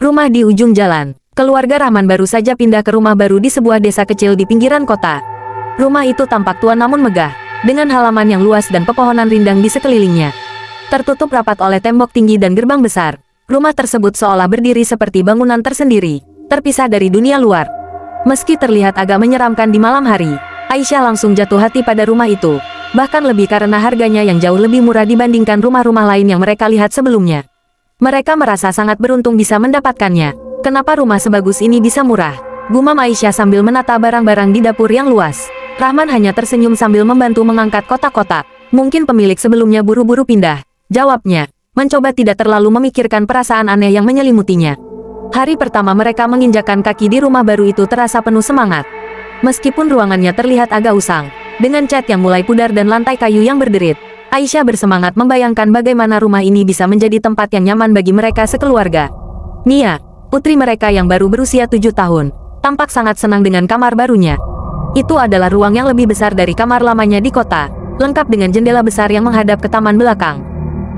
Rumah di ujung jalan. Keluarga Rahman baru saja pindah ke rumah baru di sebuah desa kecil di pinggiran kota. Rumah itu tampak tua namun megah, dengan halaman yang luas dan pepohonan rindang di sekelilingnya. Tertutup rapat oleh tembok tinggi dan gerbang besar. Rumah tersebut seolah berdiri seperti bangunan tersendiri, terpisah dari dunia luar. Meski terlihat agak menyeramkan di malam hari, Aisyah langsung jatuh hati pada rumah itu. Bahkan lebih karena harganya yang jauh lebih murah dibandingkan rumah-rumah lain yang mereka lihat sebelumnya. Mereka merasa sangat beruntung bisa mendapatkannya. Kenapa rumah sebagus ini bisa murah? Gumam Aisyah sambil menata barang-barang di dapur yang luas. Rahman hanya tersenyum sambil membantu mengangkat kotak-kotak. Mungkin pemilik sebelumnya buru-buru pindah. Jawabnya, mencoba tidak terlalu memikirkan perasaan aneh yang menyelimutinya. Hari pertama mereka menginjakkan kaki di rumah baru itu terasa penuh semangat. Meskipun ruangannya terlihat agak usang, dengan cat yang mulai pudar dan lantai kayu yang berderit, Aisyah bersemangat membayangkan bagaimana rumah ini bisa menjadi tempat yang nyaman bagi mereka sekeluarga. Nia, putri mereka yang baru berusia 7 tahun, tampak sangat senang dengan kamar barunya. Itu adalah ruang yang lebih besar dari kamar lamanya di kota, lengkap dengan jendela besar yang menghadap ke taman belakang.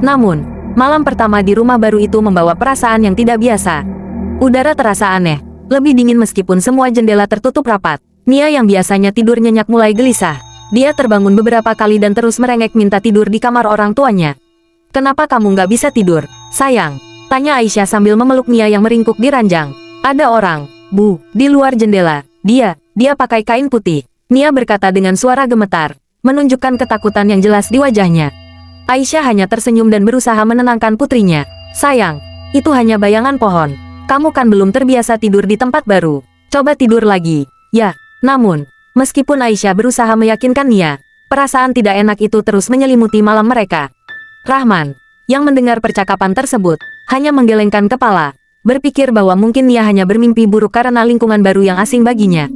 Namun, malam pertama di rumah baru itu membawa perasaan yang tidak biasa. Udara terasa aneh, lebih dingin meskipun semua jendela tertutup rapat. Nia yang biasanya tidur nyenyak mulai gelisah. Dia terbangun beberapa kali dan terus merengek minta tidur di kamar orang tuanya. "Kenapa kamu nggak bisa tidur, sayang?" tanya Aisyah sambil memeluk Nia yang meringkuk di ranjang. "Ada orang, Bu, di luar jendela. Dia pakai kain putih." Nia berkata dengan suara gemetar, menunjukkan ketakutan yang jelas di wajahnya. Aisyah hanya tersenyum dan berusaha menenangkan putrinya. "Sayang, itu hanya bayangan pohon. Kamu kan belum terbiasa tidur di tempat baru. Coba tidur lagi, ya." Namun, meskipun Aisyah berusaha meyakinkan Nia, perasaan tidak enak itu terus menyelimuti malam mereka. Rahman, yang mendengar percakapan tersebut, hanya menggelengkan kepala, berpikir bahwa mungkin Nia hanya bermimpi buruk karena lingkungan baru yang asing baginya.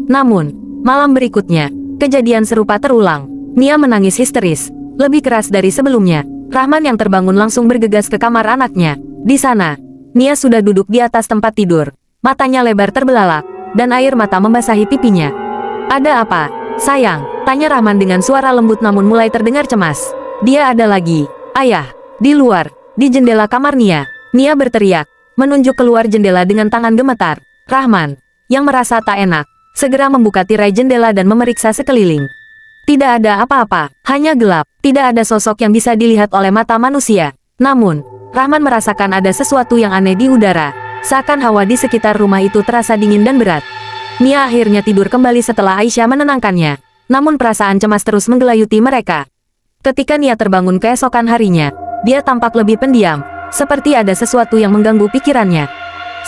Namun, malam berikutnya, kejadian serupa terulang. Nia menangis histeris, lebih keras dari sebelumnya. Rahman yang terbangun langsung bergegas ke kamar anaknya. Di sana, Nia sudah duduk di atas tempat tidur, matanya lebar terbelalak, dan air mata membasahi pipinya. "Ada apa, sayang?" tanya Rahman dengan suara lembut namun mulai terdengar cemas. "Dia ada lagi, Ayah, di luar, di jendela kamar Nia." Nia berteriak, menunjuk keluar jendela dengan tangan gemetar. Rahman, yang merasa tak enak, segera membuka tirai jendela dan memeriksa sekeliling. Tidak ada apa-apa, hanya gelap, tidak ada sosok yang bisa dilihat oleh mata manusia. Namun, Rahman merasakan ada sesuatu yang aneh di udara. Seakan hawa di sekitar rumah itu terasa dingin dan berat. Nia akhirnya tidur kembali setelah Aisyah menenangkannya. Namun perasaan cemas terus menggelayuti mereka. Ketika Nia terbangun keesokan harinya, dia tampak lebih pendiam, seperti ada sesuatu yang mengganggu pikirannya.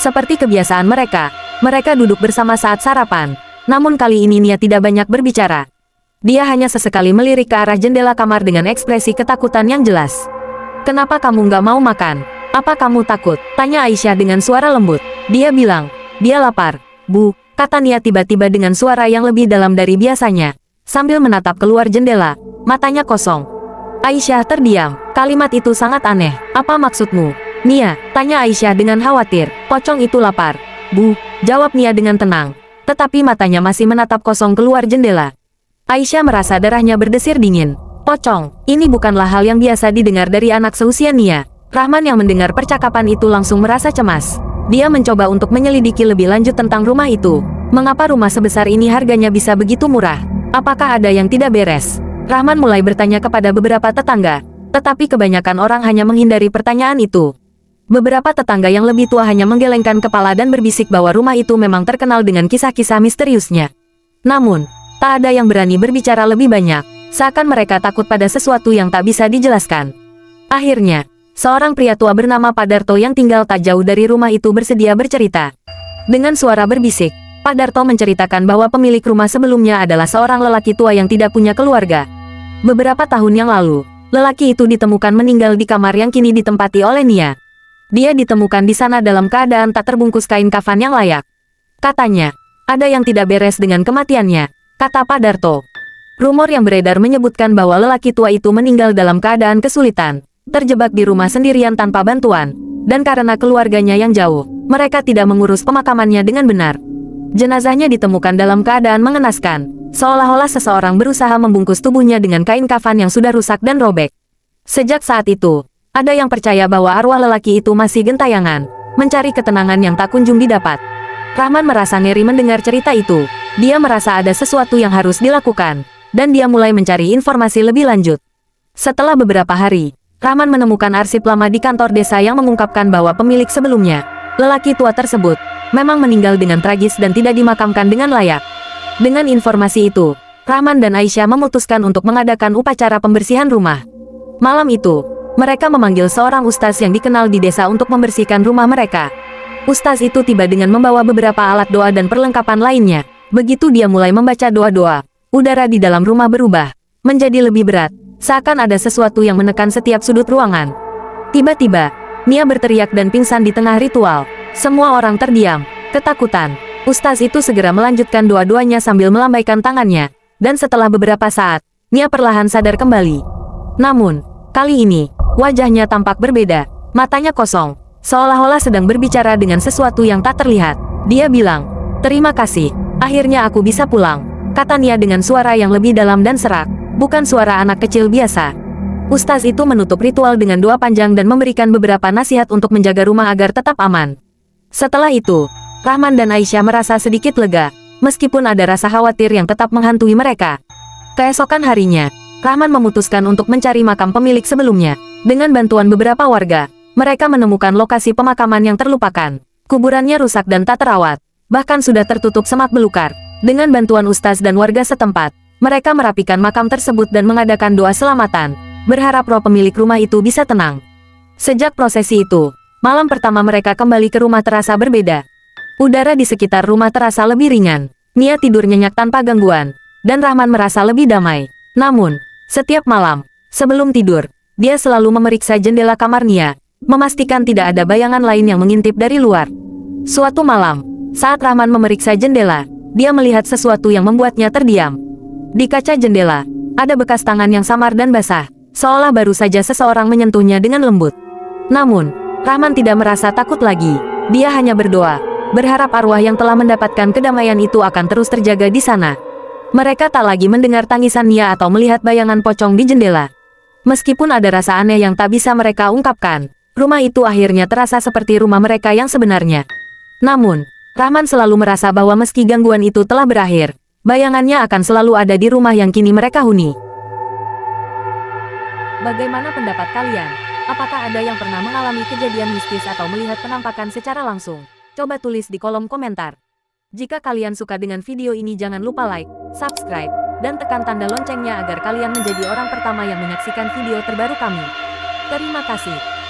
Seperti kebiasaan mereka duduk bersama saat sarapan. Namun kali ini Nia tidak banyak berbicara. Dia hanya sesekali melirik ke arah jendela kamar dengan ekspresi ketakutan yang jelas. "Kenapa kamu nggak mau makan? Apa kamu takut?" tanya Aisyah dengan suara lembut. Dia bilang, "Dia lapar, Bu," kata Nia tiba-tiba dengan suara yang lebih dalam dari biasanya. Sambil menatap keluar jendela, matanya kosong. Aisyah terdiam, kalimat itu sangat aneh. "Apa maksudmu, Nia?" tanya Aisyah dengan khawatir. "Pocong itu lapar, Bu," jawab Nia dengan tenang. Tetapi matanya masih menatap kosong keluar jendela. Aisyah merasa darahnya berdesir dingin. Pocong, ini bukanlah hal yang biasa didengar dari anak seusia Nia. Rahman yang mendengar percakapan itu langsung merasa cemas. Dia mencoba untuk menyelidiki lebih lanjut tentang rumah itu. Mengapa rumah sebesar ini harganya bisa begitu murah? Apakah ada yang tidak beres? Rahman mulai bertanya kepada beberapa tetangga, tetapi kebanyakan orang hanya menghindari pertanyaan itu. Beberapa tetangga yang lebih tua hanya menggelengkan kepala dan berbisik bahwa rumah itu memang terkenal dengan kisah-kisah misteriusnya. Namun, tak ada yang berani berbicara lebih banyak, seakan mereka takut pada sesuatu yang tak bisa dijelaskan. Akhirnya, seorang pria tua bernama Pak Darto yang tinggal tak jauh dari rumah itu bersedia bercerita. Dengan suara berbisik, Pak Darto menceritakan bahwa pemilik rumah sebelumnya adalah seorang lelaki tua yang tidak punya keluarga. Beberapa tahun yang lalu, lelaki itu ditemukan meninggal di kamar yang kini ditempati oleh Nia. Dia ditemukan di sana dalam keadaan tak terbungkus kain kafan yang layak. Katanya, ada yang tidak beres dengan kematiannya, kata Pak Darto. Rumor yang beredar menyebutkan bahwa lelaki tua itu meninggal dalam keadaan kesulitan, terjebak di rumah sendirian tanpa bantuan, dan karena keluarganya yang jauh, mereka tidak mengurus pemakamannya dengan benar. Jenazahnya ditemukan dalam keadaan mengenaskan, seolah-olah seseorang berusaha membungkus tubuhnya dengan kain kafan yang sudah rusak dan robek. Sejak saat itu, ada yang percaya bahwa arwah lelaki itu masih gentayangan, mencari ketenangan yang tak kunjung didapat. Rahman merasa ngeri mendengar cerita itu. Dia merasa ada sesuatu yang harus dilakukan, dan dia mulai mencari informasi lebih lanjut. Setelah beberapa hari, Rahman menemukan arsip lama di kantor desa yang mengungkapkan bahwa pemilik sebelumnya, lelaki tua tersebut, memang meninggal dengan tragis dan tidak dimakamkan dengan layak. Dengan informasi itu, Rahman dan Aisyah memutuskan untuk mengadakan upacara pembersihan rumah. Malam itu, mereka memanggil seorang ustaz yang dikenal di desa untuk membersihkan rumah mereka. Ustaz itu tiba dengan membawa beberapa alat doa dan perlengkapan lainnya. Begitu dia mulai membaca doa-doa, udara di dalam rumah berubah menjadi lebih berat, seakan ada sesuatu yang menekan setiap sudut ruangan. Tiba-tiba, Nia berteriak dan pingsan di tengah ritual. Semua orang terdiam, ketakutan. Ustaz itu segera melanjutkan doa-doanya sambil melambaikan tangannya, dan setelah beberapa saat, Nia perlahan sadar kembali. Namun, kali ini, wajahnya tampak berbeda, matanya kosong, seolah-olah sedang berbicara dengan sesuatu yang tak terlihat. Dia bilang, "Terima kasih, akhirnya aku bisa pulang," kata Nia dengan suara yang lebih dalam dan serak, bukan suara anak kecil biasa. Ustaz itu menutup ritual dengan doa panjang dan memberikan beberapa nasihat untuk menjaga rumah agar tetap aman. Setelah itu, Rahman dan Aisyah merasa sedikit lega, meskipun ada rasa khawatir yang tetap menghantui mereka. Keesokan harinya, Rahman memutuskan untuk mencari makam pemilik sebelumnya. Dengan bantuan beberapa warga, mereka menemukan lokasi pemakaman yang terlupakan. Kuburannya rusak dan tak terawat, bahkan sudah tertutup semak belukar. Dengan bantuan ustaz dan warga setempat, mereka merapikan makam tersebut dan mengadakan doa selamatan, berharap roh pemilik rumah itu bisa tenang. Sejak prosesi itu, malam pertama mereka kembali ke rumah terasa berbeda. Udara di sekitar rumah terasa lebih ringan. Nia tidur nyenyak tanpa gangguan, dan Rahman merasa lebih damai. Namun, setiap malam, sebelum tidur, dia selalu memeriksa jendela kamar Nia, memastikan tidak ada bayangan lain yang mengintip dari luar. Suatu malam, saat Rahman memeriksa jendela, dia melihat sesuatu yang membuatnya terdiam. Di kaca jendela, ada bekas tangan yang samar dan basah, seolah baru saja seseorang menyentuhnya dengan lembut. Namun, Rahman tidak merasa takut lagi. Dia hanya berdoa, berharap arwah yang telah mendapatkan kedamaian itu akan terus terjaga di sana. Mereka tak lagi mendengar tangisan Nia atau melihat bayangan pocong di jendela. Meskipun ada rasa aneh yang tak bisa mereka ungkapkan, rumah itu akhirnya terasa seperti rumah mereka yang sebenarnya. Namun, Rahman selalu merasa bahwa meski gangguan itu telah berakhir, bayangannya akan selalu ada di rumah yang kini mereka huni. Bagaimana pendapat kalian? Apakah ada yang pernah mengalami kejadian mistis atau melihat penampakan secara langsung? Coba tulis di kolom komentar. Jika kalian suka dengan video ini, jangan lupa like, subscribe, dan tekan tanda loncengnya agar kalian menjadi orang pertama yang menyaksikan video terbaru kami. Terima kasih.